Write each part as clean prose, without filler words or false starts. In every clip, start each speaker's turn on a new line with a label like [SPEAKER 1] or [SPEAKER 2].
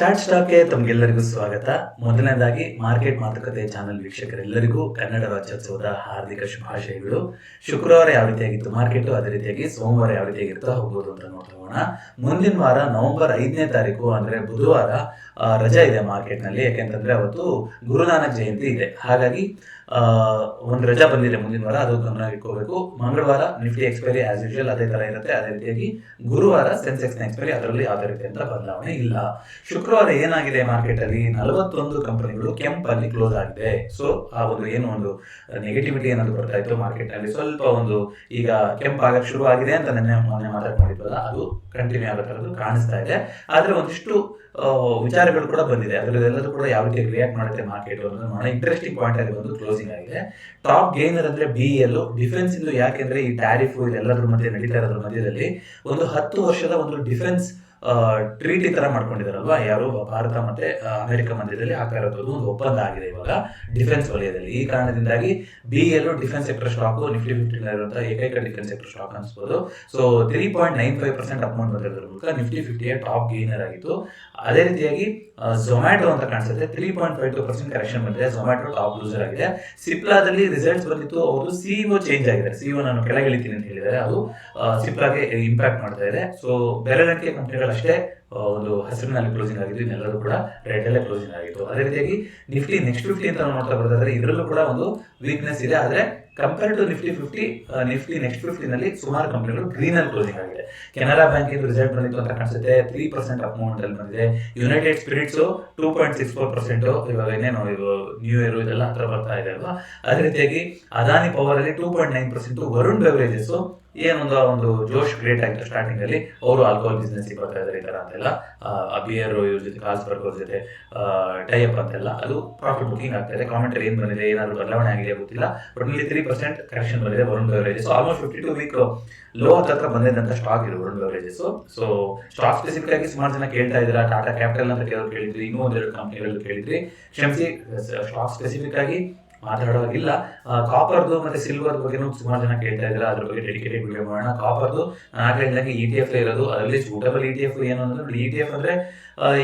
[SPEAKER 1] Chat ಸ್ಟಾಕ್ಗೆ ತಮಗೆಲ್ಲರಿಗೂ ಸ್ವಾಗತ. ಮೊದಲನೇದಾಗಿ ಮಾರ್ಕೆಟ್ ಮಾತುಕತೆ ಚಾನೆಲ್ ವೀಕ್ಷಕರೆಲ್ಲರಿಗೂ ಕನ್ನಡ ರಾಜ್ಯೋತ್ಸವದ ಹಾರ್ದಿಕ ಶುಭಾಶಯಗಳು. ಶುಕ್ರವಾರ ಯಾವ ರೀತಿಯಾಗಿತ್ತು ಮಾರ್ಕೆಟ್, ಅದೇ ರೀತಿಯಾಗಿ ಸೋಮವಾರ ಯಾವ ರೀತಿಯಾಗಿರುತ್ತಾ ಹೋಗ್ಬೋದು ಅಂತ ನೋಡೋಣ. ಮುಂದಿನ ವಾರ ನವೆಂಬರ್ 5ನೇ ತಾರೀಕು ಅಂದ್ರೆ ಬುಧವಾರ ರಜಾ ಇದೆ ಮಾರ್ಕೆಟ್ ನಲ್ಲಿ. ಯಾಕೆಂತಂದ್ರೆ ಅವತ್ತು ಗುರುನಾನಕ್ ಜಯಂತಿ ಇದೆ. ಹಾಗಾಗಿ ಒಂದು ರಜಾ ಬಂದಿದೆ ಮುಂದಿನ ವಾರ, ಅದು ಗಮನ ಇಟ್ಕೋಬೇಕು. ಮಂಗಳವಾರ ನಿಫ್ಟಿ ಎಕ್ಸ್ಪೈರಿ ಆಸ್ ಯೂಶುವಲ್ ಅದೇ ತರ ಇರುತ್ತೆ. ಅದೇ ರೀತಿಯಾಗಿ ಗುರುವಾರ ಸೆನ್ಸೆಕ್ಸ್ ನ ಎಕ್ಸ್ಪೈರಿ, ಅದರಲ್ಲಿ ಯಾವುದೇ ರೀತಿಯಂತ ಬದಲಾವಣೆ ಇಲ್ಲ. ಶುಕ್ರವಾರ ಏನಾಗಿದೆ ಮಾರ್ಕೆಟ್ ಅಲ್ಲಿ 41 ಕಂಪನಿಗಳು ಕೆಂಪಲ್ಲಿ ಕ್ಲೋಸ್ ಆಗಿದೆ. ಸೊ ಆ ಒಂದು ನೆಗೆಟಿವಿಟಿ ಏನಾದ್ರು ಬರ್ತಾ ಇತ್ತು ಮಾರ್ಕೆಟ್ ನಲ್ಲಿ, ಸ್ವಲ್ಪ ಈಗ ಕೆಂಪಾಗಕ್ಕೆ ಶುರು ಆಗಿದೆ ಅಂತ ಮೊನ್ನೆ ಮಾತಾಡ್ಕೊಂಡಿದ್ವಲ್ಲ, ಅದು ಕಂಟಿನ್ಯೂ ಆಗೋ ತರದ್ದು ಕಾಣಿಸ್ತಾ ಇದೆ. ಆದ್ರೆ ಒಂದಿಷ್ಟು ವಿಚಾರಗಳು ಕೂಡ ಬಂದಿದೆ. ಅದರಲ್ಲೆಲ್ಲದೂ ಕೂಡ ಯಾವ ರೀತಿ ರಿಯಾಕ್ಟ್ ಮಾಡುತ್ತೆ ಮಾರ್ಕೆಟ್ ಅನ್ನೋದು ಇಂಟ್ರೆಸ್ಟಿಂಗ್ ಪಾಯಿಂಟ್ ಆಗಿ ಕ್ಲೋಸಿಂಗ್ ಆಗಿದೆ. ಟಾಪ್ ಗೇನರ್ ಅಂದ್ರೆ BEL ಡಿಫೆನ್ಸ್ ಇಂದು. ಯಾಕೆಂದ್ರೆ ಈ ಟ್ಯಾರಿಫ್ ಇದೆಲ್ಲದ್ರ ಮಧ್ಯೆ ನಡೀತಾ ಇರೋದ್ರ ಮಧ್ಯದಲ್ಲಿ 10 ವರ್ಷದ ಡಿಫೆನ್ಸ್ ಟ್ರೀಟಿ ತರ ಮಾಡ್ಕೊಂಡಿದಾರಲ್ವಾ, ಯಾರು ಭಾರತ ಮತ್ತೆ ಅಮೆರಿಕ ಮಧ್ಯದಲ್ಲಿ ಆಗ್ತಾ ಇರೋದು ಒಂದು ಒಪ್ಪಂದ ಆಗಿದೆ ಇವಾಗ ಡಿಫೆನ್ಸ್ ವಲಯದಲ್ಲಿ. ಈ ಕಾರಣದಿಂದಾಗಿ BEL defence sector stock Nifty 50 ಇರುವಂತಹ ಏಕೈಕ ಡಿಫೆನ್ಸ್ ಸೆಕ್ಟರ್ ಸ್ಟಾಕ್ ಅನ್ಸ್ಬೋದು. ಸೊ 3.95% ಅಮೌಂಟ್ ಬಂದಿರೋದ್ರ ಮೂಲಕ ನಿಫ್ಟಿ 50 ಟಾಪ್ ಗೇನರ್ ಆಗಿತ್ತು. ಅದೇ ರೀತಿಯಾಗಿ ಝೊಮ್ಯಾಟೊ ಅಂತ ಕಾಣಿಸುತ್ತೆ, 3.52% ಕರೆಕ್ಷನ್ ಬಂದಿದೆ. ಝೊಮ್ಯಾಟೊ ಟಾಪ್ ಲೂಸರ್ ಆಗಿದೆ. ಸಿಪ್ಲಾದಲ್ಲಿ ರಿಸಲ್ಟ್ಸ್ ಬಂದಿತ್ತು, ಅವರು CEO ಚೇಂಜ್ ಆಗಿದೆ. CEO ನಾನು ಕೆಳಗಿಳಿತೀನಿ ಅಂತ ಹೇಳಿದ್ದಾರೆ, ಅದು ಸಿಪ್ಲಾಗೆ ಇಂಪ್ಯಾಕ್ಟ್ ಮಾಡ್ತಾ ಇದೆ. ಸೊ ಬೆರಳಿಕೆ ಕಂಪನಿಗಳಷ್ಟೇ ಹಸಿರಿನಲ್ಲಿ ಕ್ಲೋಸಿಂಗ್ ಆಗಿದ್ದು, ಇನ್ನೆಲ್ಲರೂ ಕೂಡ ರೆಡ್ ಅಲ್ಲೇ ಕ್ಲೋಸಿಂಗ್ ಆಗಿತ್ತು. ಅದೇ ರೀತಿಯಾಗಿ ನಿಫ್ಟಿ ನೆಕ್ಸ್ಟ್ 50 ಅಂತ ನಾವು ನೋಡ್ತಾ ಬರೋದಾದ್ರೆ ಇದರಲ್ಲೂ ಕೂಡ ಒಂದು ವೀಕ್ನೆಸ್ ಇದೆ. ಆದ್ರೆ compare to Nifty Nifty next 50 ನಲ್ಲಿ ಸುಮಾರು ಕಂಪನಿಗಳು ಗ್ರೀನ್ ಅಲ್ಲಿ ಕ್ಲೋಸಿಂಗ್ ಆಗಿದೆ. ಕೆನರಾ ಬ್ಯಾಂಕ್ ರಿಸಲ್ಟ್ ಬಂದಿತ್ತು ಅಂತ ಕಾಣಿಸುತ್ತೆ, 3% ಅಮೌಂಟ್ ಅಲ್ಲಿ ಬಂದಿದೆ. United spirits 2.64%. ಇವಾಗ ಇನ್ನೇನು ನ್ಯೂ ಇಯರ್ ಇದೆಲ್ಲ ಹತ್ರ ಬರ್ತಾ ಇದೆ ಅಲ್ವಾ. ಅದೇ ರೀತಿಯಾಗಿ ಅದಾನಿ ಪವರ್ ಅಲ್ಲಿ 2.9%. ವರುಣ್ ಬೆವರೇಜಸ್ ಒಂದು ಜೋಶ್ ಕ್ರಿಯೇಟ್ ಆಯ್ತು ಸ್ಟಾರ್ಟಿಂಗ್ ಅಲ್ಲಿ, ಅವರು ಆಲ್ಕೋಹಾಲ್ ಬಿಸ್ನೆಸ್ ಬರ್ತಾ ಇದ್ದಾರೆ ಈ ತರ ಅಂತೆಲ್ಲ, ಬಿಯರ್ ಇವ್ರ ಜೊತೆ ಕಾರ್ಲ್ಸ್ಬರ್ಗ್ ಅವ್ರ ಜೊತೆ ಟೈಅಪ್ ಅಂತೆಲ್ಲ, ಅದು ಪ್ರಾಫಿಟ್ ಬುಕಿಂಗ್ ಆಗ್ತಾ ಇದೆ. ಕಾಮೆಂಟರಿ ಏನ್ ಬಂದಿದೆ, ಏನಾದ್ರು ಬದಲಾವಣೆ ಆಗಿದೆ ಗೊತ್ತಿಲ್ಲ, ಬಟ್ ಇಲ್ಲಿ 3% ಕರೆಕ್ಷನ್ ಬಂದಿದೆ Varun beverages. Almost 52 week low ಹತ್ರ ಬಂದಿದ್ದಂತ ಸ್ಟಾಕ್ ಇದೆ Varun beverages. So stock specific ಆಗಿ ಸುಮಾರು ಜನ ಕೇಳ್ತಾ ಇದ್ದೀರಾ, ಟಾಟಾ ಕ್ಯಾಪಿಟಲ್ ಅಂತ ಕೇಳಿದ್ರಿ, ಇನ್ನೂ ಒಂದೆರಡು ಕಂಪನಿಗಳು ಕೇಳಿದ್ರಿ. ಕ್ಷಮಿಸಿ, ಸ್ಟಾಕ್ ಸ್ಪೆಸಿಫಿಕ್ ಆಗಿ ಮಾತಾಡೋವಾಗಿಲ್ಲ. ಕಾಪರ್ದು ಮತ್ತೆ ಸಿಲ್ವರ್ ಬಗ್ಗೆ ಸುಮಾರು ಜನ ಕೇಳ್ತಾ ಇದ್ದಾರೆ, ಅದ್ರ ಬಗ್ಗೆ ಡೆಡಿಕೇಟೆಡ್ ವಿಡಿಯೋ ಮಾಡೋಣ. ಕಾಪರ್ದು ನಾನು ETF ಇರೋದು, ಅದರಲ್ಲಿ ಸೂಟಬಲ್ ETF ಏನು ಅಂದ್ರೆ, ETF ಅಂದ್ರೆ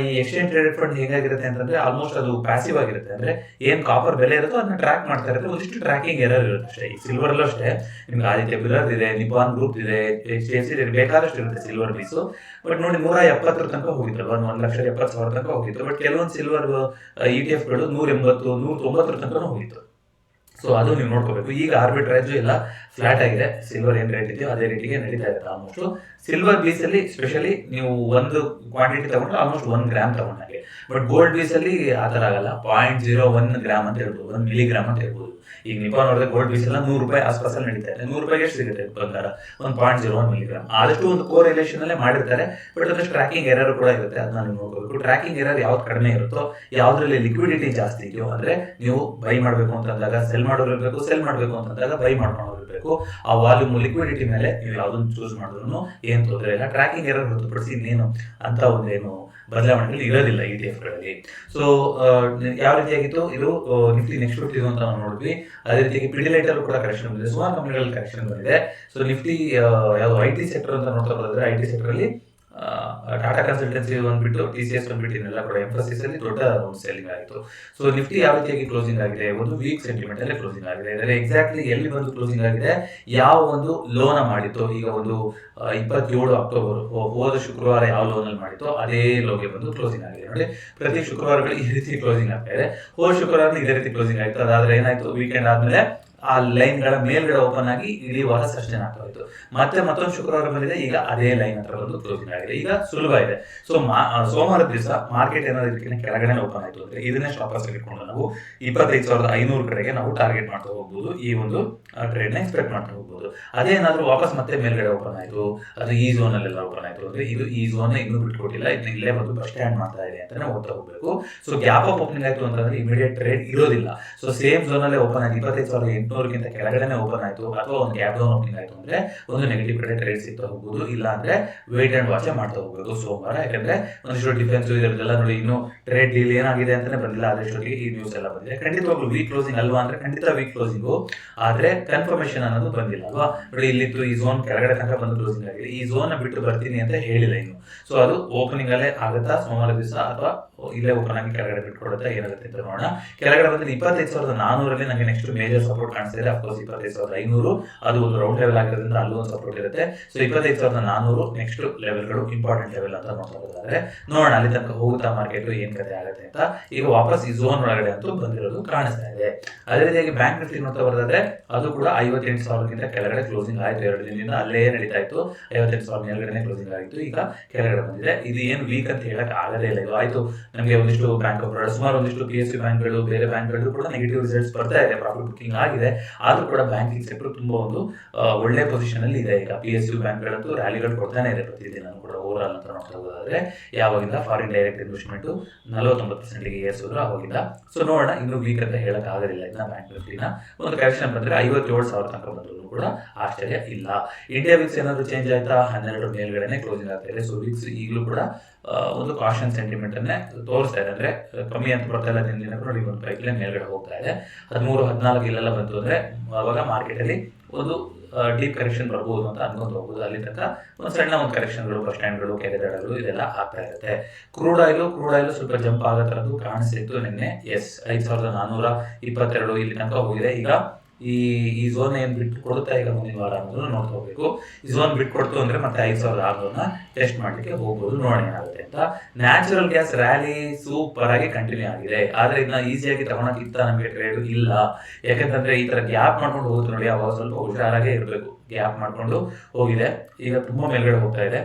[SPEAKER 1] ಈ ಎಕ್ಸ್ಚೇಂಜ್ ಟ್ರೇಡೆಡ್ ಫಂಡ್ ಹೇಗಾಗಿರುತ್ತೆ ಅಂತಂದ್ರೆ ಆಲ್ಮೋಸ್ಟ್ ಅದು ಪ್ಯಾಸಿವ್ ಆಗಿರುತ್ತೆ. ಅಂದ್ರೆ ಏನ್ ಕಾಪರ್ ಬೆಲೆ ಇರುತ್ತೋ ಅದನ್ನ ಟ್ರ್ಯಾಕ್ ಮಾಡ್ತಾ ಇರುತ್ತೆ, ಒಂದಿಷ್ಟು ಟ್ರ್ಯಾಕಿಂಗ್ ಎರರ್ ಇರುತ್ತೆ ಅಷ್ಟೇ. ಈ ಸಿಲ್ವರ್ ಅಲ್ಲೂ ಅಷ್ಟೇ, ನಿಮ್ಗೆ ಆದಿತ್ಯ ಬಿರ್ಲಾ ಇದೆ, ನಿಪಾನ್ ಗ್ರೂಪ್ ಇದೆ, HDFC ಇದೆ, ಬೇಕಾದಷ್ಟು ಇರುತ್ತೆ ಸಿಲ್ವರ್ ಪೀಸು. ಬಟ್ ನೋಡಿ 170 ತನಕ ಹೋಗಿತ್ತಲ್ವಾ, 1,70,000 ತನಕ ಹೋಗಿತ್ತು. ಬಟ್ ಕೆಲವೊಂದು ಸಿಲ್ವರ್ ETF ಗಳು 180, 190 ತನಕ ಹೋಗಿತ್ತು. ಸೊ ಅದು ನೀವು ನೋಡ್ಕೋಬೇಕು. ಈಗ ಆರ್ಬಿಟ್ರೇಜ್ ಎಲ್ಲ ಫ್ಲಾಟ್ ಆಗಿದೆ, ಸಿಲ್ವರ್ ಏನ್ ರೇಟ್ ಇದೆಯೋ ಅದೇ ರೇಟಿಗೆ ನಡೀತಾ ಇರುತ್ತೆ ಆಲ್ಮೋಸ್ಟ್. ಸಿಲ್ವರ್ ಬೀಸ್ ಅಲ್ಲಿ ಸ್ಪೆಷಲಿ ನೀವು ಒಂದು ಕ್ವಾಂಟಿಟಿ ತಗೊಂಡ್ರೆ ಆಲ್ಮೋಸ್ಟ್ 1 ಗ್ರಾಮ್ ತಗೊಂಡಾಗೆ. ಬಟ್ ಗೋಲ್ಡ್ ಬೀಸ್ ಅಲ್ಲಿ ಆತರ ಆಗಲ್ಲ, 0.01 ಗ್ರಾಮ್ ಅಂತ ಹೇಳ್ಬೋದು, 1 ಮಿಲಿಗ್ರಾಮ್ ಅಂತ ಹೇಳ್ಬೋದು. ಈಗ ನಿಪಾನ್ ನೋಡಿದ್ರೆ ಗೋಲ್ಡ್ ಬೀಸ್ ಎಲ್ಲ ₹100 ಆಸ್ಪಾಸಲ್ಲಿ ನಡೀತಾ ಇದೆ. ₹100 ಎಷ್ಟು ಸಿಗುತ್ತೆ ಬಂಗಾರ? 1.01 ಮಿಲಿಗ್ರಾಮ್. ಆದಷ್ಟು ಒಂದು ಕೋ ರಿಲೇಷನ್ ಅಲ್ಲೇ ಮಾಡಿರ್ತಾರೆ, ಬಟ್ ಅದಷ್ಟು ಟ್ರ್ಯಾಕಿಂಗ್ ಎರರ್ ಕೂಡ ಇರುತ್ತೆ, ಅದನ್ನ ನೀವು ನೋಡ್ಕೋಬೇಕು. ಟ್ರ್ಯಾಕಿಂಗ್ ಎರರ್ ಯಾವ್ದು ಕಡಿಮೆ ಇರುತ್ತೋ, ಯಾವ್ದ್ರಲ್ಲಿ ಲಿಕ್ವಿಡಿಟಿ ಜಾಸ್ತಿ ಇದೆಯೋ, ಅಂದ್ರೆ ನೀವು ಬೈ ಮಾಡಬೇಕು ಅಂತಂದಾಗ ಸೆಲ್ ಮಾಡೋರಿರ್ಬೇಕು, ಸೆಲ್ ಮಾಡಬೇಕು ಅಂತಂದಾಗ ಬೈ ಮಾಡ್ಕೊಂಡಿರ್ಬೇಕು. ಆ ವಾಲ್ಯೂಮ್ ಲಿಕ್ವಿಡಿಟಿ ಮೇಲೆ ನೀವು ಯಾವ್ದನ್ನು ಚೂಸ್ ಮಾಡಿದ್ರು ಏನ್ ತೊಂದರೆ ಇಲ್ಲ. ಟ್ರ್ಯಾಕಿಂಗ್ ಎರರ್ ಹೊರತುಪಡಿಸಿ ಇನ್ನೇನು ಅಂತ ಒಂದೇನು ಬದಲಾವಣೆಗಳು ಇರೋದಿಲ್ಲ ETF ಗಳಲ್ಲಿ. ಸೊ ಯಾವ ರೀತಿಯಾಗಿತ್ತು ಇದು ನಿಫ್ಟಿ ನೆಕ್ಸ್ಟ್ 50 ಅಂತ ನಾವು ನೋಡಿದ್ವಿ. ಅದೇ ರೀತಿಯಾಗಿ ಪಿಡಿಲೈಟರ್ ಕೂಡ ಕರೆಕ್ಷನ್ ಬಂದಿದೆ, ಸುಮಾರು ಕಂಪನಿಗಳಲ್ಲಿ ಕರೆಕ್ಷನ್ ಬಂದಿದೆ. ಸೊ ನಿಫ್ಟಿ ಯಾವ್ದು IT ಸೆಕ್ಟರ್ ಅಂತ ನೋಡ್ತಾ ಬರೋದ್ರೆ, IT ಸೆಕ್ಟರ್ ಅಲ್ಲಿ ಟಾಟಾ ಕನ್ಸಲ್ಟೆನ್ಸಿ ಬಂದ್ಬಿಟ್ಟು, TCS ಬಂದ್ಬಿಟ್ಟು ಇನ್ನೆಲ್ಲ ಕೂಡ ಎಂಫಸಿಸ್ ಅಲ್ಲಿ ದೊಡ್ಡ ಒಂದು ಸೆಲ್ಲಿಂಗ್ ಆಯಿತು. ಸೊ ನಿಫ್ಟಿ ಯಾವ ರೀತಿಯಾಗಿ ಕ್ಲೋಸಿಂಗ್ ಆಗಿದೆ, ಒಂದು ವೀಕ್ ಸೆಂಟಿಮೆಂಟ್ ಅಲ್ಲಿ ಕ್ಲೋಸಿಂಗ್ ಆಗಿದೆ. ಅಂದರೆ ಎಕ್ಸಾಕ್ಟ್ಲಿ ಎಲ್ಲಿ ಬಂದು ಕ್ಲೋಸಿಂಗ್ ಆಗಿದೆ, ಯಾವ ಒಂದು ಲೋನ ಮಾಡಿತ್ತು, ಈಗ 27 ಅಕ್ಟೋಬರ್ ಹೋದ ಶುಕ್ರವಾರ ಯಾವ ಲೋನ್ ಅಲ್ಲಿ ಮಾಡಿತ್ತು ಅದೇ ಲೋಗೆ ಬಂದು ಕ್ಲೋಸಿಂಗ್ ಆಗಿದೆ. ನೋಡಿ, ಪ್ರತಿ ಶುಕ್ರವಾರಗಳು ಈ ರೀತಿ ಕ್ಲೋಸಿಂಗ್ ಆಗ್ತಾ ಇದೆ. ಹೋದ ಶುಕ್ರವಾರ ಇದೇ ರೀತಿ ಕ್ಲೋಸಿಂಗ್ ಆಯ್ತು. ಅದಾದ್ರೆ ಏನಾಯ್ತು, ವೀಕೆಂಡ್ ಆದ್ಮೇಲೆ ಆ ಲೈನ್ ಗಳ ಮೇಲ್ಗಡೆ ಓಪನ್ ಆಗಿ ಇಡೀ ವಾರ ಸಸ್ಟೈನ್ ಆಗ್ತಾ ಇತ್ತು. ಮತ್ತೆ ಮತ್ತೊಂದು ಶುಕ್ರವಾರ ಬಂದಿದೆ, ಈಗ ಅದೇ ಲೈನ್ ಹತ್ರ ಬಂದು ಕ್ಲೋಸಿಂಗ್ ಆಗಿದೆ. ಈಗ ಸುಲಭ ಇದೆ. ಸೊ ಸೋಮವಾರ ದಿವಸ ಮಾರ್ಕೆಟ್ ಏನಾದ್ರು ಕೆಳಗಡೆ ಓಪನ್ ಆಯ್ತು ಅಂದ್ರೆ ಇದನ್ನೇ ಸ್ಟಾಪರ್ಸ್ ಇಟ್ಕೊಂಡು ನಾವು 25,500 ಕಡೆಗೆ ನಾವು ಟಾರ್ಗೆಟ್ ಮಾಡ್ತಾ ಹೋಗ್ಬೋದು. ಈ ಒಂದು ಟ್ರೇಡ್ ನ ಎಕ್ಸ್ಪೆಕ್ಟ್ ಮಾಡ್ತಾ ಹೋಗ್ಬೋದು. ಅದೇನಾದ್ರೂ ವಾಪಸ್ ಮತ್ತೆ ಮೇಲ್ಗಡೆ ಓಪನ್ ಆಯ್ತು, ಅದು ಈ ಝೋನ್ ಅಲ್ಲೆಲ್ಲ ಓಪನ್ ಆಯ್ತು ಅಂದ್ರೆ, ಇದು ಈ ಝೋನ್ ಇನ್ನೂ ಬಿಟ್ಕೊಟ್ಟಿಲ್ಲ, ಇದನ್ನ ಇಲ್ಲೇ ಬಂದು ಬಸ್ ಸ್ಟ್ಯಾಂಡ್ ಮಾಡ್ತಾ ಇದೆ ಅಂತಾನೆ ಓದ್ತಾ ಹೋಗ್ಬೇಕು. ಸೊ ಗ್ಯಾಪ್ ಅಪ್ ಓಪನಿಂಗ್ ಆಯ್ತು ಅಂತಂದ್ರೆ ಇಮಿಡಿಯೇಟ್ ಟ್ರೇಡ್ ಇರೋದಿಲ್ಲ. ಸೊ ಸೇಮ್ ಝೋನ್ ಅಲ್ಲೇ ಓಪನ್ ಆಗಿ 25,800 800ಗಿಂತ ಕೆಳಗಡೆ ಓಪನ್ ಆಯಿತು ಅಥವಾ ಒಂದು ಗ್ಯಾಪ್ ಡೌನ್ ಓಪನಿಂಗ್ ಆಯಿತು ಅಂದರೆ ಒಂದು ನೆಗೆಟಿವ್ ಕಡೆ ಟ್ರೇಡ್ ಸಿಗ್ತಾ ಹೋಗ್ಬೋದು, ಇಲ್ಲ ಅಂದರೆ ವೇಟ್ ಆ್ಯಂಡ್ ವಾಚ್ ಮಾಡ್ತಾ ಹೋಗ್ಬೇಕು ಸೋಮವಾರ. ಯಾಕಂದರೆ ಒಂದಿಷ್ಟು ಡಿಫೆನ್ಸ್ ಇದೆಲ್ಲ ನೋಡಿ, ಇನ್ನು ಟ್ರೇಡ್ ಡೀಲ್ ಏನಾಗಿದೆ ಅಂತಲೇ ಬಂದಿಲ್ಲ, ಅದರಷ್ಟೊತ್ತಿಗೆ ಈ ನ್ಯೂಸ್ ಎಲ್ಲ ಬಂದಿದೆ. ಖಂಡಿತವಾಗ್ಲೂ ವೀಕ್ ಕ್ಲೋಸಿಂಗ್ ಅಲ್ವಾ ಅಂದರೆ ಖಂಡಿತ ವೀಕ್ ಕ್ಲೋಸಿಂಗು, ಆದರೆ ಕನ್ಫರ್ಮೇಷನ್ ಅನ್ನೋದು ಬಂದಿಲ್ಲ ಅಲ್ವಾ. ನೋಡಿ ಇಲ್ಲಿತ್ತು ಈ ಝೋನ್ ಕೆಳಗಡೆ ತನಕ ಬಂದು ಕ್ಲೋಸಿಂಗ್ ಆಗಿದೆ, ಈ ಝೋನ್ ಬಿಟ್ಟು ಬರ್ತೀನಿ ಅಂತ ಹೇಳಿಲ್ಲ ಇನ್ನು. ಸೊ ಅದು ಓಪನಿಂಗ್ ಅಲ್ಲೇ ಆಗುತ್ತಾ ಸೋಮವಾರ ದಿವಸ, ಅಥವಾ ಇಲ್ಲೇ ಓಪನ್ ಆಗಿ ಕೆಳಗಡೆ ಬಿಟ್ಕೊಡುತ್ತಾ, ಏನಾಗುತ್ತೆ ಅಂತ ನೋಡೋಣ. ಕೆಳಗಡೆ ಬಂದ್ರೆ 25,400 ನನಗೆ ನೆಕ್ಸ್ಟ್ ಮೇಜರ್ ಸಪೋರ್ಟ್ ಕಾಣಿಸ್ತಾ ಇದೆ. ಅಫ್ಕೋರ್ಸ್ 25,500 ಅದು ಒಂದು ರೌಂಡ್ ಲೆವೆಲ್ ಆಗಿರೋದ್ರಿಂದ ಅಲ್ಲೂ ಒಂದು ಸಪೋರ್ಟ್ ಇರುತ್ತೆ. ಸೊ 25,400 ನೆಕ್ಸ್ಟ್ ಲೆವೆಲ್ಗಳು ಇಂಪಾರ್ಟೆಂಟ್ ಲೆವೆಲ್ ಅಂತ ನೋಡ್ತಾ ಹೋದಾದ್ರೆ ನೋಡೋಣ ಅಲ್ಲಿ ತನಕ ಹೋಗುತ್ತಾ ಮಾರ್ಕೆಟ್ ಏನ್ ಕತೆ ಆಗುತ್ತೆ ಅಂತ. ಈಗ ವಾಪಸ್ ಈ ಝೋನ್ ಒಳಗಡೆ ಅಂತೂ ಬಂದಿರೋದು ಕಾಣಿಸ್ತಾ ಇದೆ. ಅದೇ ರೀತಿಯಾಗಿ ಬ್ಯಾಂಕ್ ನಿಫ್ಟಿ ನೋಡ್ತಾ ಬರೋದಾದ್ರೆ ಅದು ಕೂಡ 58,000ಗಿಂತ ಕೆಳಗಡೆ ಕ್ಲೋಸಿಂಗ್ ಆಯ್ತು. 2 ದಿನದಿಂದ ಅಲ್ಲೇ ನಡೀತಾ ಇತ್ತು, 58,000 ಮೇಲ್ಗಡೆ ಕ್ಲೋಸಿಂಗ್ ಆಗಿತ್ತು, ಈಗ ಕೆಳಗಡೆ ಬಂದಿದೆ. ಇದು ಏನು ವೀಕ್ ಅಂತ ಹೇಳಕ್ ಆಗದೇ ಇಲ್ಲ. ಇದು ಆಯ್ತು, ನಮಗೆ ಒಂದಿಷ್ಟು ಬ್ಯಾಂಕ್ ಆಫ್ ಬರೋಡ, ಸುಮಾರು ಒಂದಿಷ್ಟು PSU ಬ್ಯಾಂಕ್ಗಳು, ಬೇರೆ ಬ್ಯಾಂಕ್ಗಳು ಕೂಡ ನೆಗೆಟಿವ್ ರಿಸಲ್ಟ್ಸ್ ಬರ್ತಾ ಇದೆ, ಪ್ರಾಫಿಟ್ ಬುಕ್ಕಿಂಗ್ ಆಗಿದೆ. ಆದ್ರೂ ಕೂಡ ಬ್ಯಾಂಕಿಂಗ್ ಸೆಕ್ಟರ್ ತುಂಬಾ ಒಂದು ಒಳ್ಳೆ ಪೊಸಿಷನ್ ಅಲ್ಲಿ ಇದೆ. ಈಗ PSU ಬ್ಯಾಂಕ್ಗಳಂತೂ ರ್ಯಾಲಿಗಳು ಕೊಡ್ತಾನೆ ಇದೆ ಪ್ರತಿದಿನ ಕೂಡ. ಓವರ್ ಆಲ್ ಅಂತ ನೋಡ್ತಾ ಹೋದಾದ್ರೆ ಯಾವಾಗಿಂದ ಫಾರಿನ್ ಡೈರೆಕ್ಟ್ ಇನ್ವೆಸ್ಟ್ಮೆಂಟ್ 49% ಏರಿಸಿದ್ರು ಅವಾಗಿಂದ. ಸೊ ನೋಡೋಣ, ಇನ್ನು ವೀಕ್ ಅಂತ ಹೇಳಕ್ ಆಗೋದಿಲ್ಲ ಇದನ್ನ. ಬ್ಯಾಂಕ್ ನಿಫ್ಟಿನ ಒಂದು ಕರೆಕ್ಷನ್ ಬಂದ್ರೆ 57,000 ತನಕ ಬಂದ್ರು ಕೂಡ ಆಶ್ಚರ್ಯ ಇಲ್ಲ. ಇಂಡಿಯಾ ವಿಕ್ಸ್ ಏನಾದ್ರು ಚೇಂಜ್ ಆಯ್ತಾ? 12 ಮೇಲ್ಗಡೆ ಕ್ಲೋಸಿಂಗ್ ಆಗ್ತಾ ಇದೆ. ಸೊ ವಿಕ್ಸ್ ಈಗಲೂ ಕೂಡ ಒಂದು ಕಾಷನ್ ಸೆಂಟಿಮೆಂಟ್ ಅನ್ನೇ ತೋರಿಸ್ತಾ ಇದೆ. ಅಂದ್ರೆ ಕಮ್ಮಿ ಅಂತ ಬರ್ತಾ ಇಲ್ಲ ದಿನ ನೋಡಿ, ಒಂದು ಪೈಪ್ಲೈನ್ ಮೇಲ್ಗಡೆ ಹೋಗ್ತಾ ಇದೆ. 13-14 ಇಲ್ಲೆಲ್ಲ ಬಂತು ಅಂದ್ರೆ ಅವಾಗ ಮಾರ್ಕೆಟ್ ಅಲ್ಲಿ ಒಂದು ಡೀಪ್ ಕರೆಕ್ಷನ್ ಬರ್ಬೋದು ಅಂತ ಅನ್ಕೊಂತ ಹೋಗ್ಬೋದು. ಅಲ್ಲಿ ತನಕ ಒಂದು ಸಣ್ಣ ಒಂದು ಕರೆಕ್ಷನ್ಗಳು, ಬಸ್ ಸ್ಟ್ಯಾಂಡ್ಗಳು, ಕೆರೆದಡಗಳು ಇದೆಲ್ಲ ಆಗ್ತಾ ಇರುತ್ತೆ. ಕ್ರೂಡ್ ಆಯಿಲ್ ಸ್ವಲ್ಪ ಜಂಪ್ ಆಗೋ ಥರದ್ದು ಕಾಣಿಸ್ತಿತ್ತು ನಿನ್ನೆ. 5,422 ಇಲ್ಲಿ ತನಕ ಹೋಗಿದೆ. ಈಗ ಈ ಝೋನ್ ಏನ್ ಬಿಟ್ಟು ಕೊಡುತ್ತಾ ಈಗ ಮುಂದಿನ ವಾರ ಅನ್ನೋದನ್ನ ನೋಡ್ತಾ ಹೋಗ್ಬೇಕು. ಈ ಝೋನ್ ಬಿಟ್ಟು ಕೊಡ್ತು ಅಂದ್ರೆ ಮತ್ತೆ 5,600ನ ಟೆಸ್ಟ್ ಮಾಡ್ಲಿಕ್ಕೆ ಹೋಗ್ಬೋದು, ನೋಡೋಣ ಏನಾಗುತ್ತೆ ಅಂತ. ನ್ಯಾಚುರಲ್ ಗ್ಯಾಸ್ ರ್ಯಾಲಿ ಸೂಪರ್ ಆಗಿ ಕಂಟಿನ್ಯೂ ಆಗಿದೆ, ಆದ್ರೆ ಇದನ್ನ ಈಸಿಯಾಗಿ ತಗೊಳಕ್ಕಿಂತ ನಮಗೆ ಟ್ರೇಡ್ ಇಲ್ಲ. ಯಾಕಂತಂದ್ರೆ ಈ ತರ ಗ್ಯಾಪ್ ಮಾಡ್ಕೊಂಡು ಹೋಗುತ್ತೆ ನೋಡಿ, ಅವಾಗ ಸ್ವಲ್ಪ ಹುಷಾರಾಗೇ ಇರಬೇಕು. ಗ್ಯಾಪ್ ಮಾಡ್ಕೊಂಡು ಹೋಗಿದೆ, ಈಗ ತುಂಬಾ ಮೇಲ್ಗಡೆ ಹೋಗ್ತಾ ಇದೆ.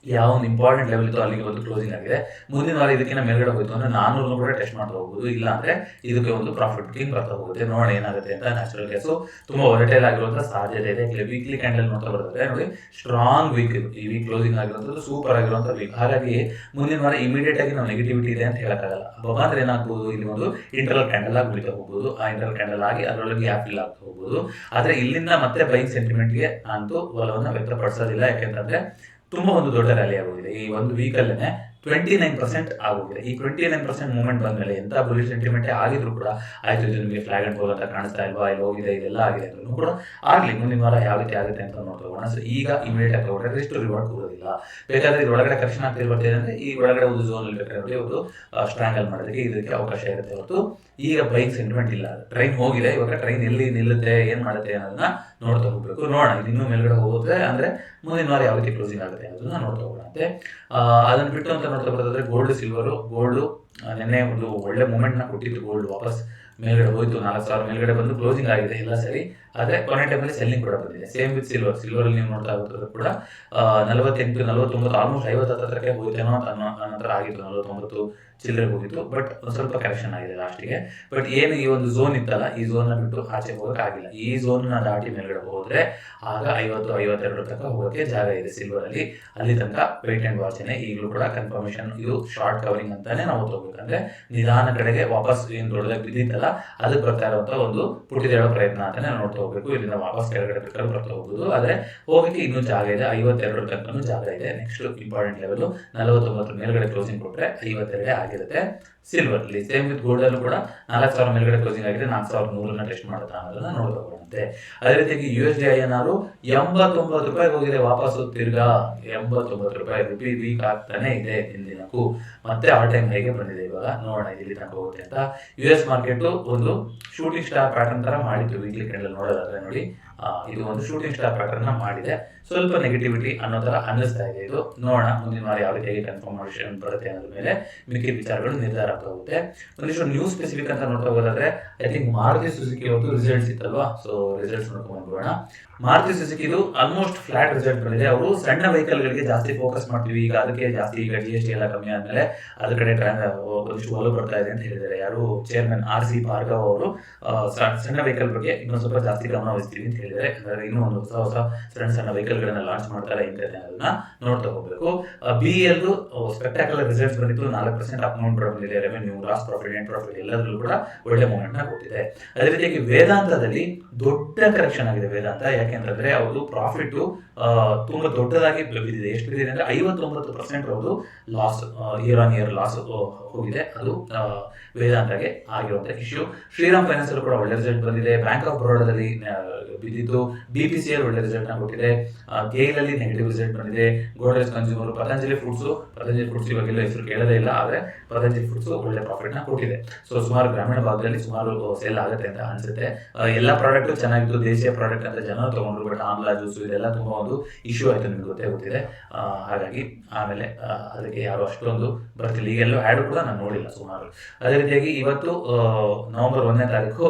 [SPEAKER 1] ಯಾವ ಒಂದು ಇಂಪಾರ್ಟೆಂಟ್ ಲೆವೆಲ್ ಇತ್ತು ಅಲ್ಲಿಗೆ ಒಂದು ಕ್ಲೋಸಿಂಗ್ ಆಗಿದೆ. ಮುಂದಿನ ವಾರ ಇದಕ್ಕಿಂತ ಮೇಲ್ಗಡೆ ಹೋಯ್ತು ಅಂದ್ರೆ 400 ಕೂಡ ಟೆಸ್ಟ್ ಮಾಡ್ತಾ ಹೋಗ್ಬೋದು, ಇಲ್ಲ ಅಂದ್ರೆ ಇದಕ್ಕೆ ಒಂದು ಪ್ರಾಫಿಟ್ ಬುಕಿಂಗ್ ಬರ್ತಾ ಹೋಗುತ್ತೆ. ನೋಡೋಣ ಏನಾಗುತ್ತೆ ಅಂತ. ನ್ಯಾಚುರಲ್ ಗ್ಯಾಸ್ ತುಂಬಾ ವೊಲಟೈಲ್ ಆಗಿರುವಂತ ಸಾಧ್ಯತೆ ಇದೆ. ವೀಕ್ಲಿ ಕ್ಯಾಂಡಲ್ ನೋಡ್ತಾ ಬರ್ತದೆ ನೋಡಿ, ಸ್ಟ್ರಾಂಗ್ ವೀಕ್ ಇದು. ಈ ವೀಕ್ ಕ್ಲೋಸಿಂಗ್ ಆಗಿರುವಂತದ್ದು ಸೂಪರ್ ಆಗಿರುವಂತ ವೀಕ್. ಹಾಗಾಗಿ ಮುಂದಿನ ವಾರ ಇಮಿಡಿಯೇಟ್ ಆಗಿ ನಾವು ನೆಗೆಟಿವಿಟಿ ಇದೆ ಅಂತ ಹೇಳಕ್ಕಾಗಲ್ಲ. ಅಂದ್ರೆ ಏನಾಗ್ಬೋದು, ಇಲ್ಲಿ ಒಂದು ಇಂಟರ್ನಲ್ ಕ್ಯಾಂಡಲ್ ಆಗಿ ಉಳಿತಾ ಹೋಗ್ಬೋದು. ಆ ಇಂಟರ್ನಲ್ ಕ್ಯಾಂಡಲ್ ಆಗಿ ಅದರೊಳಗೆ ಗ್ಯಾಪ್ ಇಲ್ಲ ಆಗ್ತಾ ಹೋಗ್ಬೋದು. ಆದ್ರೆ ಇಲ್ಲಿಂದ ಮತ್ತೆ ಬೈಯಿಂಗ್ ಸೆಂಟಿಮೆಂಟ್ಗೆ ಅಂತೂ ಒಲವನ್ನ ವ್ಯಕ್ತಪಡಿಸೋದಿಲ್ಲ. ಯಾಕೆಂತಂದ್ರೆ ತುಂಬಾ ಒಂದು ದೊಡ್ಡ ರ್ಯಾಲಿ ಆಗೋಗಿದೆ ಈ ಒಂದು ವೀಕಲ್ಲೇ. 29% ಆಗೋಗಿದೆ. ಈ 29% ಮೂವ್ಮೆಂಟ್ ಬಂದ್ಮೇಲೆ ಎಂತ ಬುಲಿಶ್ ಸೆಂಟಿಮೆಂಟ್ ಆಗಿದ್ರು ಕೂಡ ಆಯ್ತು, ಇದು ನಿಮಗೆ ಫ್ಲಾಗ್ ಅಂಡ್ ಫಾಲ್ ಅಂತ ಕಾಣಿಸ್ತಾ ಇಲ್ವಾ, ಇಲ್ಲಿ ಹೋಗಿದೆ, ಇದೆಲ್ಲ ಆಗಿದೆ ಅಂದ್ರೂ ಕೂಡ ಆಗ್ಲಿ, ಮುಂದಿನ ವಾರ ಯಾವ ರೀತಿ ಆಗುತ್ತೆ ಅಂತ ನೋಡ್ಕೋಣ. ಸೊ ಈಗ ಇಮಿಡಿಯೇಟ್ ಆಗಿ ಹೋದ್ರೆ ಎಷ್ಟು ರಿವಾರ್ಡ್ ಕೊಡೋದಿಲ್ಲ. ಬೇಕಾದ್ರೆ ಇದು ಒಳಗಡೆ ಕರೆಕ್ಷನ್ ಆಗ್ತಾ ಬರ್ತಿದೆ ಅಂದ್ರೆ ಈ ಒಳಗಡೆ ಒಂದು ಝೋನ್ ಅಲ್ಲಿ ಒಂದು ಸ್ಟ್ರಾಂಗಲ್ ಮಾಡೋದಕ್ಕೆ ಇದಕ್ಕೆ ಅವಕಾಶ ಇರುತ್ತೆ ಹೊರತು ಈಗ ಬೈಕ್ ಸೆಂಟಿಮೆಂಟ್ ಇಲ್ಲ. ಟ್ರೈನ್ ಹೋಗಿದೆ, ಇವಾಗ ಟ್ರೈನ್ ಎಲ್ಲಿ ನಿಲ್ಲುತ್ತೆ, ಏನ್ ಮಾಡುತ್ತೆ ಅನ್ನೋದನ್ನ ನೋಡ್ತಾ ಹೋಗ್ಬೇಕು. ನೋಡೋಣ, ಇನ್ನೂ ಮೇಲ್ಗಡೆ ಹೋಗುತ್ತೆ ಅಂದ್ರೆ ಮುಂದಿನ ವಾರ ಯಾವ ರೀತಿ ಕ್ಲೋಸಿಂಗ್ ಆಗುತ್ತೆ ಅನ್ನೋದನ್ನ ನೋಡ್ತಾ ಹೋಗೋಣಂತೆ. ಅದನ್ನ ಬಿಟ್ಟು ಅಂತ ನೋಡ್ತಾ ಬರೋದಾದ್ರೆ ಗೋಲ್ಡ್ ನಿನ್ನೆ ಒಂದು ಒಳ್ಳೆ ಮೂಮೆಂಟ್ ನ ಕೊಟ್ಟಿತ್ತು. ಗೋಲ್ಡ್ ವಾಪಸ್ ಮೇಲ್ಗಡೆ ಹೋಯ್ತು, 4,000 ಮೇಲ್ಗಡೆ ಬಂದು ಕ್ಲೋಸಿಂಗ್ ಆಗಿದೆ ಎಲ್ಲ ಸರಿ. ಆದ್ರೆ ಕೊನೆ ಟೈಮಲ್ಲಿ ಸೆಲ್ಲಿಂಗ್ ಕೂಡ ಬಂದಿದೆ. ಸೇಮ್ ವಿತ್ ಸಿಲ್ವರ್ ಅಲ್ಲಿ ನೀವು ನೋಡ್ತಾ ಹೋಗೋದು ಕೂಡ 48, 49, ಆಲ್ಮೋಸ್ಟ್ 50 ಹತ್ರಕ್ಕೆ ಹೋಯ್ತೇನೋ ಅನ್ನೋ ಆಗಿತ್ತು. 49 ಚಿಲ್ಲರೆ ಹೋಗಿತ್ತು, ಬಟ್ ಒಂದು ಸ್ವಲ್ಪ ಕರೆಕ್ಷನ್ ಆಗಿದೆ ಲಾಸ್ಟಿಗೆ. ಬಟ್ ಏನು ಈ ಒಂದು ಝೋನ್ ಇತ್ತಲ್ಲ, ಈ ಝೋನ್ ನ ಬಿಟ್ಟು ಆಚೆ ಹೋಗಕ್ಕೆ ಆಗಿಲ್ಲ. ಈ ಝೋನ್ ನ ದಾಟಿ ಮೇಲ್ಗಡೆ ಹೋದ್ರೆ ಆಗ 50-52 ತನಕ ಹೋಗಕ್ಕೆ ಜಾಗ ಇದೆ ಸಿಲ್ವರ್ ಅಲ್ಲಿ. ಅಲ್ಲಿ ತನಕ ವೇಟ್ ಅಂಡ್ ವಾಚ್ ಈಗಲೂ ಕೂಡ ಕನ್ಫರ್ಮೇಶನ್. ಇದು ಶಾರ್ಟ್ ಕವರಿಂಗ್ ಅಂತಾನೆ ನಾವು ತಗೋಬೇಕಂದ್ರೆ ನಿಧಾನ ಕಡೆಗೆ ವಾಪಸ್ ಏನ್ ದೊಡ್ಡದಾಗಿ ಬಿದ್ದಿತ್ತಲ್ಲ ಅದಕ್ಕೆ ಬರ್ತಾ ಇರುವಂತ ಒಂದು ಪುಟಿದೇಳೋ ಪ್ರಯತ್ನ ಅಂತಾನೆ ನೋಡ್ತಾ ಹೋಗ್ಬೇಕು. ಇಲ್ಲಿಂದ ವಾಪಸ್ ಕೆಳಗಡೆ ಬೇಕಾದ್ರೆ ಬರ್ತಾ ಹೋಗುದು, ಆದ್ರೆ ಹೋಗಕ್ಕೆ ಇನ್ನೂ ಜಾಗ ಇದೆ. 52 ತನಕ ಜಾಗ ಇದೆ. ನೆಕ್ಸ್ಟ್ ಇಂಪಾರ್ಟೆಂಟ್ ಲೆವೆಲ್ 49 ಮೇಲ್ಗಡೆ ಕ್ಲೋಸಿಂಗ್ ಕೊಟ್ರೆ 52 ಆಗಿರುತ್ತೆ ಸಿಲ್ವರ್ ಅಲ್ಲಿ. ಸೇಮ್ ವಿತ್ ಗೋಲ್ಡ್ ಅಲ್ಲೂ ಕೂಡ 4,000 ಮೇಲ್ಗಡೆ ಕ್ಲೋಸಿಂಗ್ ಆಗಿದೆ. 4,100 ಟೆಸ್ಟ್ ಮಾಡುತ್ತಾ ಅನ್ನೋದನ್ನ ನೋಡ್ಕೊಂಡಂತೆ. ಅದೇ ರೀತಿಯಾಗಿ USD INR 89 ರೂಪಾಯಿ ಹೋಗಿದೆ ವಾಪಸ್. ತಿರ್ಗಾ 89 ರೂಪಾಯಿ ರುಪಿ ವೀಕ್ ಆಗ್ತಾನೆ ಇದೆ ದಿನಕ್ಕೂ. ಮತ್ತೆ ಆಲ್ ಟೈಮ್ ಹೈಗೆ ಬಂದಿದೆ. ಇವಾಗ ನೋಡೋಣ ಇಲ್ಲಿ ತನಕ ಹೋಗುತ್ತೆ ಅಂತ. US ಮಾರ್ಕೆಟ್ ಒಂದು ಶೂಟಿಂಗ್ ಸ್ಟಾರ್ ಪ್ಯಾಟರ್ನ್ ತರ ಮಾಡಿತ್ತು ವೀಕ್ಲಿ ಕ್ಯಾಂಡಲ್ ನೋಡೋದಾದ್ರೆ ನೋಡಿ. ಇದು ಒಂದು ಶೂಟಿಂಗ್ ಸ್ಟಾರ್ ಪ್ಯಾಟರ್ನ್ ಮಾಡಿದೆ. ಸ್ವಲ್ಪ ನೆಗೆಟಿವಿಟಿ ಅನ್ನೋ ತರ ಅನ್ನಿಸ್ತಾ ಇದೆ ಇದು. ನೋಡೋಣ ಮುಂದಿನ ವಾರ ಯಾವ ರೀತಿಯಾಗಿ ಕನ್ಫರ್ಮೇಷನ್ ಬರುತ್ತೆ ಅನ್ನೋದ್ರ ಮೇಲೆ ಮಿಕ್ಕಿದ ವಿಚಾರಗಳು ನಿರ್ಧಾರ ಆಗ್ತಾ ಹೋಗುತ್ತೆ. ಒಂದಿಷ್ಟು ನ್ಯೂಸ್ ಸ್ಪೆಸಿಫಿಕ್ ಅಂತ ನೋಡ್ತಾ ಹೋಗೋದಾದ್ರೆ ಐ ಥಿಂಕ್ ಮಾರುತಿ ಸುಜುಕಿ ಅವತ್ತು ರಿಸಲ್ಟ್ಸ್ ಇತ್ತಲ್ವಾ. ಸೊ ರಿಸಲ್ಟ್ಸ್ ನೋಡ್ಕೊಂಡು ಬರೋಣ. ಮಾರುತಿ ಸುಜುಕಿದು ಆಲ್ಮೋಸ್ಟ್ ಫ್ಲಾಟ್ ರಿಸಲ್ಟ್ ಬಂದಿದೆ. ಅವರು ಸಣ್ಣ ವೆಹಿಕಲ್ ಗಳಿಗೆ ಜಾಸ್ತಿ ಫೋಕಸ್ ಮಾಡ್ತೀವಿ ಈಗ, ಅದಕ್ಕೆ ಜಾಸ್ತಿ ಈಗ GST ಎಲ್ಲ ಕಮ್ಮಿ ಆದ್ಮೇಲೆ ಅದ್ರ ಕಡೆ ಒಂದಿಷ್ಟು ಒಲವು ಬರ್ತಾ ಇದೆ ಅಂತ ಹೇಳಿದ್ದಾರೆ. ಯಾರು ಚೇರ್ಮನ್ RC ಭಾರ್ಗವ್ ಅವರು ಸಣ್ಣ ವೆಹಿಕಲ್ ಬಗ್ಗೆ ಇನ್ನೊಂದು ಸ್ವಲ್ಪ ಜಾಸ್ತಿ ಗಮನ ವಹಿಸ್ತೀವಿ ಅಂತ ಹೇಳಿದ್ದಾರೆ. ಅಂದ್ರೆ ಇನ್ನೂ ಒಂದು ಹೊಸ ಸಣ್ಣ ವೆಹಿಕಲ್ ಗಳನ್ನ ಲಾಂಚ್ ಮಾಡ್ತಾರೆ ಇಂಟರ್ನೆ, ಅದನ್ನ ನೋಡ್ತಾ ಹೋಗ್ಬೇಕು. BEL ಸ್ಪೆಕ್ಟಾಕ್ಯುಲರ್ ರಿಸಲ್ಟ್ಸ್ ಬಂದಿತ್ತು. 4% ಅಪ್ ಮೌಂಟ್ ಕೂಡ ಬಂದಿದೆ. Revenue, gross profit, net profit ಎಲ್ಲದರಲ್ಲೂ ಕೂಡ ಒಳ್ಳೆ ಮೂವ್ಮೆಂಟ್ ನ ಕೊಟ್ಟಿದೆ. ಅದೇ ರೀತಿಯಾಗಿ ವೇದಾಂತದಲ್ಲಿ ದೊಡ್ಡ ಕರೆಕ್ಷನ್ ಆಗಿದೆ ವೇದಾಂತ. ಯಾಕೆಂತಂದ್ರೆ ಅವ್ರದ್ದು ಪ್ರಾಫಿಟ್ ತುಂಬಾ ದೊಡ್ಡದಾಗಿ ಬಿದ್ದಿದೆ. ಎಷ್ಟು ಬಿದ್ದಿದೆ ಅಂದ್ರೆ 59% ಅವ್ರದ್ದು loss, year on year loss ಹೋಗಿದೆ. ಅದು ವೇದಾಂತಗೆ ಆಗಿರುವಂತ ಇಶ್ಯೂ. ಶ್ರೀರಾಮ್ ಫೈನಾನ್ಸ್ ಕೂಡ ಒಳ್ಳೆ ರಿಸಲ್ಟ್ ಬಂದಿದೆ. ಬ್ಯಾಂಕ್ ಆಫ್ ಬರೋಡಾದಲ್ಲಿ ಬಿದ್ದಿದ್ದು. BPCL ಒಳ್ಳೆ ರಿಸಲ್ಟ್ ನ ಕೊಟ್ಟಿದೆ. ಗೇಲ್ ಅಲ್ಲಿ ನೆಗೆಟಿವ್ ರಿಸಲ್ಟ್ ಬಂದಿದೆ. ಗೋಡ್ರೇಜ್ ಕನ್ಸ್ಯೂಮರ್, ಪತಂಜಲಿ ಫುಡ್ಸ್ ಇವಾಗೆಲ್ಲ ಹೆಸರು ಕೇಳೋದೇ ಇಲ್ಲ, ಆದ್ರೆ ಪತಂಜಲಿ ಫುಡ್ಸ್ ಒಳ್ಳೆ ಪ್ರಾಫಿಟ್ ನ ಕೊಟ್ಟಿದೆ. ಸೊ ಸುಮಾರು ಗ್ರಾಮೀಣ ಭಾಗದಲ್ಲಿ ಸುಮಾರು ಸೇಲ್ ಆಗುತ್ತೆ ಅಂತ ಅನ್ಸುತ್ತೆ. ಎಲ್ಲ ಪ್ರಾಡಕ್ಟ್ ಚೆನ್ನಾಗಿತ್ತು, ದೇಶೀಯ ಪ್ರಾಡಕ್ಟ್ ಅಂತ ಜನ ತಗೊಂಡ್ರು. ಬಟ್ ಆಮ್ಲಾ ಜ್ಯೂಸ್ ಇದೆಲ್ಲ ತುಂಬಾ ಒಂದು ಇಶ್ಯೂ ಆಯ್ತು, ನಿಮ್ಗೆ ಗೊತ್ತಿದೆ. ಹಾಗಾಗಿ ಆಮೇಲೆ ಅದಕ್ಕೆ ಯಾರು ಅಷ್ಟೊಂದು ಬರ್ತಿಲ್ಲ. ಈಗೆಲ್ಲೂ ಆ್ಯಡ್ ಕೂಡ ನಾನು ನೋಡಿಲ್ಲ ಸುಮಾರು. ಅದೇ ರೀತಿಯಾಗಿ ಇವತ್ತು ನವೆಂಬರ್ 1ನೇ ತಾರೀಕು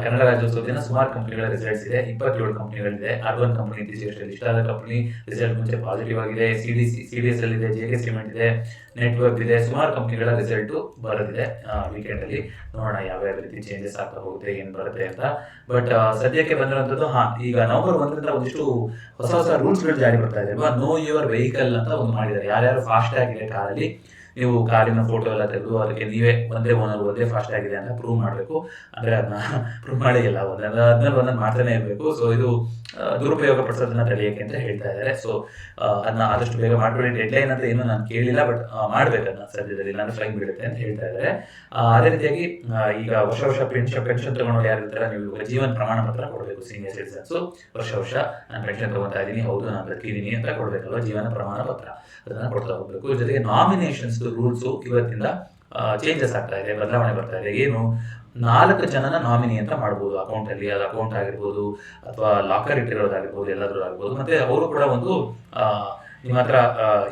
[SPEAKER 1] ಕನ್ನಡ ರಾಜ್ಯೋತ್ಸವ ದಿನ ಸುಮಾರು ಕಂಪನಿಗಳ ರಿಸಲ್ಟ್ಸ್ ಇದೆ. 27 ಕಂಪನಿಗಳಿದೆ. ಅರ್ಬನ್ ಕಂಪನಿ ಇತ್ತೀಚೆಗೆ ಇಷ್ಟ ಆದ ಕಂಪನಿ ರಿಸಲ್ಟ್ ಮುಂಚೆ ಪಾಸಿಟಿವ್ ಆಗಿದೆ. CDS ಅಲ್ಲಿ ಇದೆ, JK ಸಿಮೆಂಟ್ ಇದೆ, ನೆಟ್ವರ್ಕ್ ಇದೆ. ಸುಮಾರು ಕಂಪನಿಗಳ ರಿಸಲ್ಟ್ ಬರೋದಿದೆ ವೀಕೆಂಡ್ ಅಲ್ಲಿ. ನೋಡೋಣ ಯಾವ್ಯಾವ ರೀತಿ ಚೇಂಜಸ್ ಆಗ್ತಾ ಹೋಗುತ್ತೆ, ಏನ್ ಬರುತ್ತೆ ಅಂತ. ಬಟ್ ಸದ್ಯಕ್ಕೆ ಬಂದಿರುವಂತದ್ದು ಈಗ ನವೆಂಬರ್ 1ರಿಂದ ಒಂದಿಷ್ಟು ಹೊಸ ರೂಲ್ಸ್ ಗಳು ಜಾರಿ ಬರ್ತಾ ಇದೆ. ನೋ ಯುವರ್ ವೆಹಿಕಲ್ ಅಂತ ಒಂದು ಮಾಡಿದ್ದಾರೆ. ಯಾರ್ಯಾರು ಫಾಸ್ಟ್ ಟ್ಯಾಗ್ ಇದೆ ಕಾರಲ್ಲಿ, ನೀವು ಕಾರಿನ ಫೋಟೋ ಎಲ್ಲ ತೆಗೆದು ಅದಕ್ಕೆ ನೀವೇ ಒಂದೇ ಓನರ್ ಒಂದೇ ಫಾಸ್ಟ್ ಆಗಿದೆ ಅಂತ ಪ್ರೂವ್ ಮಾಡಬೇಕು. ಅಂದ್ರೆ ಅದನ್ನ ಪ್ರೂವ್ ಮಾಡಿಲ್ಲ, ಒಂದೊಂದು ಮಾಡ್ತಾನೆ ಇರಬೇಕು. ಸೊ ಇದು ದುರುಪಯೋಗ ಪಡಿಸೋದನ್ನ ತಡೆಯಕ್ಕೆ ಅಂತ ಹೇಳ್ತಾ ಇದ್ದಾರೆ. ಸೊ ಅದನ್ನ ಆದಷ್ಟು ಬೇಗ ಮಾಡ್ಬೇಡಿ. ಡೆಡ್ ಲೈನ್ ಅಂತ ಏನು ನಾನು ಕೇಳಿಲ್ಲ, ಬಟ್ ಮಾಡ್ಬೇಕು ಅದನ್ನ ಸದ್ಯದಲ್ಲಿ, ನಾನು ಫೈನ್ ಬೀಳುತ್ತೆ ಅಂತ ಹೇಳ್ತಾ ಇದ್ದಾರೆ. ಅದೇ ರೀತಿಯಾಗಿ ಈಗ ವರ್ಷ ಪೆನ್ಷನ್ ತಗೊಂಡು ಯಾರು ಇರ್ತಾರೆ, ನೀವು ಜೀವನ ಪ್ರಮಾಣ ಪತ್ರ ಕೊಡಬೇಕು. ಸೀನಿಯರ್ ಸಿಟಿಸನ್ಸ್ ವರ್ಷ ನಾನು ಪೆನ್ಷನ್ ತಗೊಂತಾ ಇದ್ದೀನಿ, ಹೌದು ನಾನು ಬದುಕಿದ್ದೀನಿ ಅಂತ ಕೊಡ್ಬೇಕಲ್ವ, ಜೀವನ ಪ್ರಮಾಣ ಪತ್ರ ಅದನ್ನ ಕೊಡ್ತಾ ಹೋಗ್ಬೇಕು. ಜೊತೆಗೆ ನಾಮಿನೇಷನ್ಸ್ ರೂಲ್ಸ್ ಇವತ್ತಿಂದ ಚೇಂಜಸ್ ಆಗ್ತಾ ಇದೆ, ಬದಲಾವಣೆ ಬರ್ತಾ ಇದೆ. ಏನು 4 ಜನನ ನಾಮಿನಿ ಅಂತ ಮಾಡ್ಬೋದು ಅಕೌಂಟ್ ಅಲ್ಲಿ. ಅದು ಅಕೌಂಟ್ ಆಗಿರ್ಬೋದು ಅಥವಾ ಲಾಕರ್ ಇಟ್ಟಿರೋದಾಗಿರ್ಬೋದು, ಎಲ್ಲಾದ್ರೂ ಆಗ್ಬೋದು. ಮತ್ತೆ ಅವರು ಕೂಡ ಒಂದು ನಿಮ್ಮ ಹತ್ರ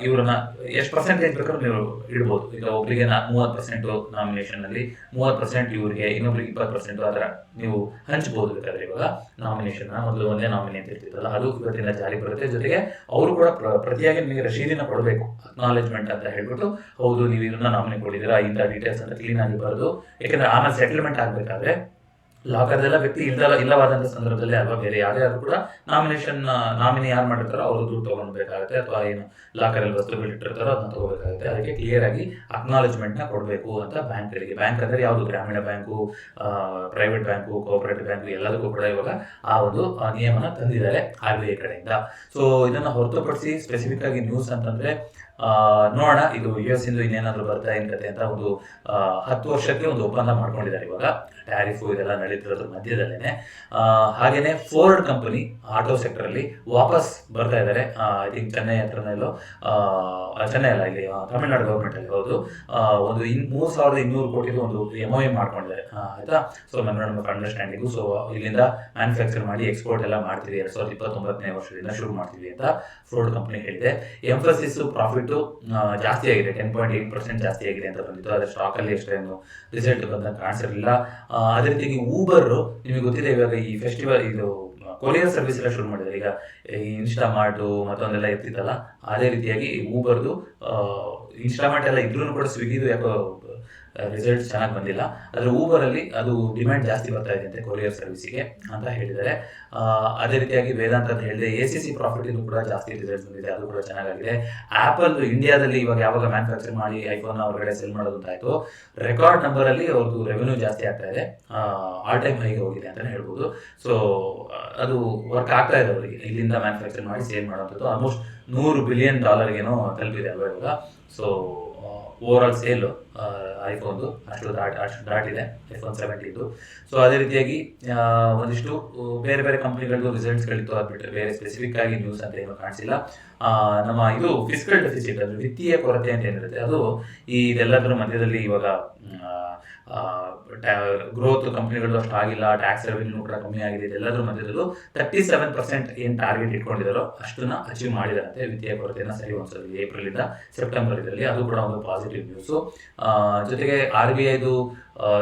[SPEAKER 1] ಇವ್ರನ್ನ ಎಷ್ಟು ಪರ್ಸೆಂಟೇಜ್ ಬೇಕಾದ್ರೂ ನೀವು ಇಡ್ಬೋದು. ಈಗ ಒಬ್ಬರಿಗೆ 30% ನಾಮಿನೇಷನ್ ಅಲ್ಲಿ, 30% ಇವ್ರಿಗೆ, ಇನ್ನೊಬ್ರಿಗೆ 20% ಅದರ ನೀವು ಹಂಚ್ಬೋದು ಬೇಕಾದ್ರೆ. ಇವಾಗ ನಾಮಿನೇಷನ್ ಮೊದಲು ಒಂದೇ ನಾಮಿನಿ ಅಂತ ಇರ್ತಿತ್ತಲ್ಲ, ಅದು ಇವತ್ತಿನ ಜಾರಿ ಬರುತ್ತೆ. ಜೊತೆಗೆ ಅವರು ಕೂಡ ಪ್ರತಿಯಾಗಿ ನಿಮಗೆ ರಶೀದಿನ ಕೊಡಬೇಕು, ಅಕ್ನಾಲೆಜ್ಮೆಂಟ್ ಅಂತ ಹೇಳ್ಬಿಟ್ಟು, ಹೌದು ನೀವು ಇದನ್ನ ನಾಮಿನಿ ಕೊಟ್ಟಿದ್ದೀರಾ, ಇಂಥ ಡೀಟೇಲ್ಸ್ ಅಂತ ಕ್ಲೀನ್ ಆಗಿ ಬರೋದು. ಯಾಕಂದ್ರೆ ಆಮೇಲೆ ಸೆಟಲ್ಮೆಂಟ್ ಆಗ್ಬೇಕಾದ್ರೆ ಲಾಕರ್ದೆಲ್ಲ ವ್ಯಕ್ತಿ ಇಲ್ಲವಾದಂತ ಸಂದರ್ಭದಲ್ಲಿ ಅಲ್ವಾ ಬೇರೆ ಯಾರ್ಯಾರು ಕೂಡ ನಾಮಿನಿ ಯಾರು ಮಾಡಿರ್ತಾರೋ ಅವರು ದುಡ್ಡು ತಗೊಳ್ಬೇಕಾಗುತ್ತೆ, ಅಥವಾ ಏನು ಲಾಕರ್ ಅಲ್ಲಿ ವಸ್ತುಗಳು ಇಟ್ಟಿರ್ತಾರೋ ಅದನ್ನ ತಗೋಬೇಕಾಗುತ್ತೆ. ಅದಕ್ಕೆ ಕ್ಲಿಯರ್ ಆಗಿ ಅಕ್ನಾಲೆಜ್ಮೆಂಟ್ ನ ಕೊಡಬೇಕು ಅಂತ ಬ್ಯಾಂಕ್ಗಳಿಗೆ. ಬ್ಯಾಂಕ್ ಅಂದ್ರೆ ಯಾವುದು, ಗ್ರಾಮೀಣ bank, private bank, cooperative bank ಎಲ್ಲದಕ್ಕೂ ಕೂಡ ಇವಾಗ ಆ ಒಂದು ನಿಯಮನ ತಂದಿದ್ದಾರೆ RBI ಕಡೆಯಿಂದ. ಸೊ ಇದನ್ನ ಹೊರತುಪಡಿಸಿ ಸ್ಪೆಸಿಫಿಕ್ ಆಗಿ ನ್ಯೂಸ್ ಅಂತಂದ್ರೆ ನೋಡೋಣ, ಇದು US ಇಂದು ಇನ್ನೇನಾದ್ರೂ ಬರ್ತಾ ಇರುತ್ತೆ ಅಂತ. ಒಂದು 10 ವರ್ಷಕ್ಕೆ ಒಂದು ಒಪ್ಪಂದ ಮಾಡ್ಕೊಂಡಿದ್ದಾರೆ ಇವಾಗ, ಟ್ಯಾರಿಫ್ ಇದೆಲ್ಲ ನಡೀತಿರೋದ್ರ ಮಧ್ಯದಲ್ಲೇನೆ. ಹಾಗೇನೆ ಫೋರ್ಡ್ ಕಂಪನಿ ಆಟೋ ಸೆಕ್ಟರ್ ಅಲ್ಲಿ ವಾಪಸ್ ಬರ್ತಾ ಇದ್ದಾರೆ. ಐ ಥಿಂಕ್ ಚೆನ್ನೈ ಹತ್ರನಲ್ಲೋ, ಚೆನ್ನೈ ಅಲ್ಲ, ಇಲ್ಲಿ ತಮಿಳ್ನಾಡು ಗೌರ್ಮೆಂಟ್ ಅಲ್ಲಿ, ಹೌದು. ಒಂದು 3,200 ಕೋಟಿದು ಒಂದು MOU ಮಾಡ್ಕೊಂಡಿದ್ದಾರೆ, ಆಯ್ತಾ. So memorandum of understanding. So ಇಲ್ಲಿಂದ ಮ್ಯಾನುಫ್ಯಾಕ್ಚರ್ ಮಾಡಿ ಎಕ್ಸ್ಪೋರ್ಟ್ ಎಲ್ಲ ಮಾಡ್ತೀವಿ 2029ನೇ ವರ್ಷದಿಂದ ಶುರು ಮಾಡ್ತೀವಿ ಅಂತ ಫೋರ್ಡ್ ಕಂಪನಿ ಹೇಳಿದೆ. ಎಂಫಸಿಸ್ ಪ್ರಾಫಿಟ್ ಜಾಸ್ತಿ ಆಗಿದೆ, 10.8% ಜಾಸ್ತಿ ಆಗಿದೆ ಅಂತ ಬಂದಿತ್ತು. ಆದ್ರೆ ಸ್ಟಾಕ್ ಅಲ್ಲಿ ಎಷ್ಟೇನು ರಿಸಲ್ಟ್ ಬಂದಂಗೆ ಕಾಣಿಸಿರಲಿಲ್ಲ. ಅದೇ ರೀತಿಯಾಗಿ ಊಬರ್, ನಿಮಗೆ ಗೊತ್ತಿದೆ ಇವಾಗ ಈ ಫೆಸ್ಟಿವಲ್ ಇದು ಕೊರಿಯರ್ ಸರ್ವಿಸ್ ಎಲ್ಲ ಶುರು ಮಾಡಿದ್ದಾರೆ. ಈಗ ಈ ಇನ್ಸ್ಟಾಮಾರ್ಟ್ ಮತ್ತೊಂದೆಲ್ಲ ಇರ್ತಿತ್ತಲ್ಲ, ಅದೇ ರೀತಿಯಾಗಿ ಊಬರ್ದು ಇನ್ಸ್ಟಾಮಾರ್ಟ್ ಎಲ್ಲ ಇದ್ರೂ ಕೂಡ ಸ್ವಿಗ್ಗಿದು ಯಾಕೋ ರಿಸಲ್ಟ್ಸ್ ಚೆನ್ನಾಗಿ ಬಂದಿಲ್ಲ. ಆದರೆ ಊಬರ್ ಅಲ್ಲಿ ಅದು ಡಿಮ್ಯಾಂಡ್ ಜಾಸ್ತಿ ಬರ್ತಾ ಇದೆ ಅಂತೆ ಕೊರಿಯರ್ ಸರ್ವಿಸಿಗೆ ಅಂತ ಹೇಳಿದ್ದಾರೆ. ಅದೇ ರೀತಿಯಾಗಿ ವೇದಾಂತ ಅಂತ ಹೇಳಿದೆ, ACC ಪ್ರಾಫಿಟ್ ಇದು ಕೂಡ ಜಾಸ್ತಿ ರಿಸಲ್ಟ್ಸ್ ಬಂದಿದೆ, ಅದು ಕೂಡ ಚೆನ್ನಾಗಿದೆ. ಆಪಲ್ ಇಂಡಿಯಾದಲ್ಲಿ ಇವಾಗ ಯಾವಾಗ ಮ್ಯಾನುಫ್ಯಾಕ್ಚರ್ ಮಾಡಿ ಐಫೋನ್ ಹೊರಗಡೆ ಸೆಲ್ ಮಾಡೋದು ಅಂತಾಯ್ತು, ರೆಕಾರ್ಡ್ ನಂಬರ್ ಅಲ್ಲಿ ಅವ್ರದ್ದು ರೆವೆನ್ಯೂ ಜಾಸ್ತಿ ಆಗ್ತಾ ಇದೆ, ಆಲ್ ಟೈಮ್ ಹೈಗೆ ಹೋಗಿದೆ ಅಂತಾನೆ ಹೇಳ್ಬೋದು. ಸೊ ಅದು ವರ್ಕ್ ಆಗ್ತಾ ಇದೆ ಅವರಿಗೆ, ಇಲ್ಲಿಂದ ಮ್ಯಾನುಫ್ಯಾಕ್ಚರ್ ಮಾಡಿ ಸೇಲ್ ಮಾಡುವಂಥದ್ದು. ಆಲ್ಮೋಸ್ಟ್ $100 ಬಿಲಿಯನ್ ಏನೋ ತಲುಪಿದೆ ಅಲ್ವಾ ಇವಾಗ. ಸೊ ಓವರ್ ಆಲ್ ಸೇಲ್ ಐಫೋನ್ದು ಅಷ್ಟು ದಾಟಿದೆ, iPhone 17. ಸೊ ಅದೇ ರೀತಿಯಾಗಿ ಒಂದಿಷ್ಟು ಬೇರೆ ಬೇರೆ ಕಂಪ್ನಿಗಳದ್ದು ರಿಸಲ್ಟ್ಸ್ಗಳಿತ್ತು. ಅದು ಬಿಟ್ಟರೆ ಬೇರೆ ಸ್ಪೆಸಿಫಿಕ್ ಆಗಿ ನ್ಯೂಸ್ ಅಂತ ಏನೂ ಕಾಣಿಸಿಲ್ಲ. ನಮ್ಮ ಇದು ಫಿಸ್ಕಲ್ ಡೆಫಿಸಿಟ್, ಅದು ವಿತ್ತೀಯ ಕೊರತೆ ಅಂತ ಏನಿರುತ್ತೆ, ಅದು ಇದೆಲ್ಲದರ ಮಧ್ಯದಲ್ಲಿ ಇವಾಗ ಗ್ರೋತ್ ಕಂಪ್ನಿಗಳು ಅಷ್ಟು ಆಗಿಲ್ಲ, ಟ್ಯಾಕ್ಸ್ ರೆವೆನ್ಯೂ ಕೂಡ ಕಮ್ಮಿ ಆಗಿದೆ. ಇದೆಲ್ಲದರ ಮಧ್ಯದಲ್ಲೂ 37% ಏನು ಟಾರ್ಗೆಟ್ ಇಟ್ಕೊಂಡಿದ್ದಾರೋ ಅಷ್ಟನ್ನ ಅಚೀವ್ ಮಾಡಿದಾರಂತೆ. ವಿತ್ತೀಯ ಕೊರತೆಯನ್ನು ಸರಿ ಹೊಂದಿಸೋದು ಏಪ್ರಿಲ್ ಇಂದ ಸೆಪ್ಟೆಂಬರ್ ಇದರಲ್ಲಿ, ಅದು ಕೂಡ ಒಂದು ಪಾಸಿಟಿವ್ ನ್ಯೂಸ್. ಜೊತೆಗೆ RBIದು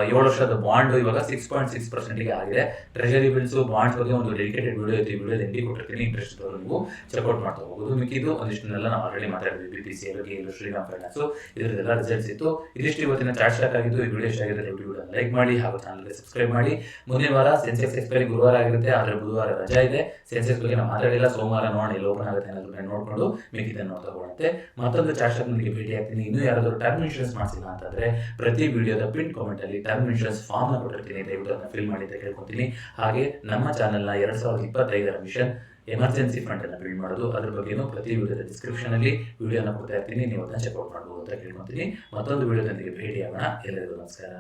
[SPEAKER 1] 7 ವರ್ಷದ ಬಾಂಡ್ ಇವಾಗ 6.6% ಆಗಿದೆ. ಟ್ರೆಜರಿ ಬಿಲ್ಸ್, ಬಾಂಡ್ಸ್ ಬಗ್ಗೆ ಒಂದು ಡೆಡಿಕೇಟೆಡ್ ವಿಡಿಯೋ ಐತಿ, ವಿಡಿಯೋದ ಎಂಡಿ ಕೊಟ್ಟಿರ್ತೀನಿ, ಇಂಟ್ರೆಸ್ಟ್ ಇದ್ದವರು ನೀವು ಚೆಕ್ಔಟ್ ಮಾಡ್ತಾ ಹೋಗೋದು. ಮಿಕ್ಕಿದ್ದು ಒಂದಿಷ್ಟನ್ನೆಲ್ಲ ನಾವು ಆಲ್ರೆಡಿ ಮಾತಾಡಿದ್ವಿ, BPCL, ಶ್ರೀರಾಮ್ ಫೈನಾನ್ಸ್, ಇದರದೆಲ್ಲ ರಿಸಲ್ಟ್ಸ್ ಇತ್ತು. ಇದಿಷ್ಟು ಇವತ್ತಿನ ಚಾರ್ಟ್ ಸ್ಟಾಕ್ ಸಾಕಾಗಿದ್ದು. ಈ ವಿಡಿಯೋ ಇಷ್ಟ ಆಗಿದ್ರೆ ವಿಡಿಯೋ ಲೈಕ್ ಮಾಡಿ ಹಾಗೂ ಚಾನಲ್ಗೆ ಸಬ್ಸ್ಕ್ರೈಬ್ ಮಾಡಿ. ಮುಂದಿನ ವಾರ ಸೆನ್ಸೆಕ್ಸ್ ಎಕ್ಸ್ಪೈರಿ ಗುರುವಾರ ಆಗಿರುತ್ತೆ, ಆದರೆ ಬುಧವಾರ ರಜಾ ಇದೆ. ಸೆನ್ಸೆಕ್ಸ್ ಬಗ್ಗೆ ನಾವು ಮಾತಾಡಿಲ್ಲ. ಸೋಮವಾರ ನೋಡೋಣ ಎಲ್ಲಿ ಓಪನ್ ಆಗುತ್ತೆ ಅನ್ನೋದನ್ನ ನೋಡ್ಕೊಂಡು ಮಿಕ್ಕಿದ್ದನ್ನು ನೋಡ್ತಾ ಹೋಗುತ್ತೆ. ಮತ್ತೊಂದು ಚಾಟ್ ನಮಗೆ ಭೇಟಿ ಆಗ್ತೀನಿ. ಇನ್ನೂ ಯಾರಾದರೂ ಟರ್ಮ್ ಇನ್ಶೂರೆನ್ಸ್ ಮಾಡಿಸಿಲ್ಲ ಅಂತಂದ್ರೆ ಪ್ರತಿ ವಿಡಿಯೋದ ಪಿನ್ ಕಾಮೆಂಟ್ ಅಲ್ಲಿ ಟರ್ಮ್ ಇನ್ಶೂರೆನ್ಸ್ ಫಾರ್ಮ್ ನ ಕೊಟ್ಟಿರ್ತೀನಿ, ದಯವಿಟ್ಟು ಅದನ್ನ ಫಿಲ್ ಮಾಡಿ ಅಂತ ಕೇಳ್ಕೊತೀನಿ. ಹಾಗೆ ನಮ್ಮ ಚಾನೆಲ್ನ 2025 ಮಿಷನ್ ಎಮರ್ಜೆನ್ಸಿ ಫಂಡ್ ಅನ್ನು ಬಿಲ್ಡ್ ಮಾಡೋದು, ಅದ್ರ ಬಗ್ಗೆನೂ ಪ್ರತಿ ವಿಡಿಯೋದ ಡಿಸ್ಕ್ರಿಪ್ಷನ್ ಅಲ್ಲಿ ವಿಡಿಯೋನ ಕೊಡ್ತಾ ಇರ್ತೀನಿ, ನೀವು ಅದನ್ನ ಚೆಕ್ಔಟ್ ಮಾಡಬಹುದು ಅಂತ ಕೇಳ್ಕೊತೀನಿ. ಮತ್ತೊಂದು ವಿಡಿಯೋದೊಂದಿಗೆ ಭೇಟಿಯಾಗೋಣ. ಎಲ್ಲರಿಗೂ ನಮಸ್ಕಾರ.